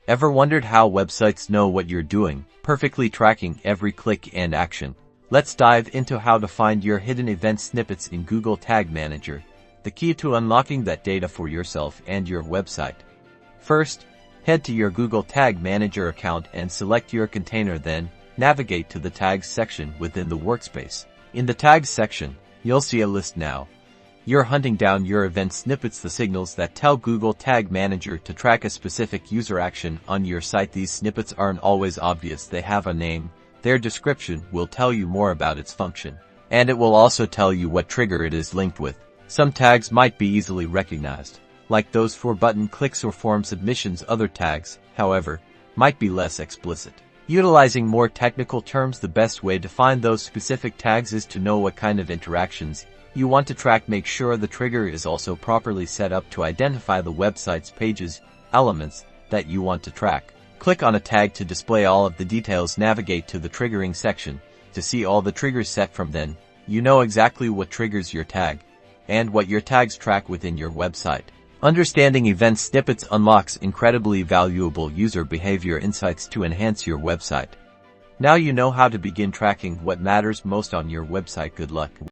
Ever wondered how websites know what you're doing, perfectly tracking every click and action? Let's dive into how to find your hidden event snippets in Google Tag Manager, the key to unlocking that data for yourself and your website. First, head to your Google Tag Manager account and select your container, then navigate to the Tags section within the workspace. In the Tags section, you'll see a list now. You're hunting down your event snippets, the signals that tell Google Tag Manager to track a specific user action on your site. These snippets aren't always obvious. They have a name. Their description will tell you more about its function, and it will also tell you what trigger it is linked with. Some tags might be easily recognized, like those for button clicks or form submissions. Other tags, however, might be less explicit. Utilizing more technical terms, the best way to find those specific tags is to know what kind of interactions you want to track. Make sure the trigger is also properly set up to identify the website's pages, elements that you want to track. Click on a tag to display all of the details. Navigate to the triggering section to see all the triggers set. From then, you know exactly what triggers your tag and what your tags track within your website. Understanding event snippets unlocks incredibly valuable user behavior insights to enhance your website. Now you know how to begin tracking what matters most on your website. Good luck.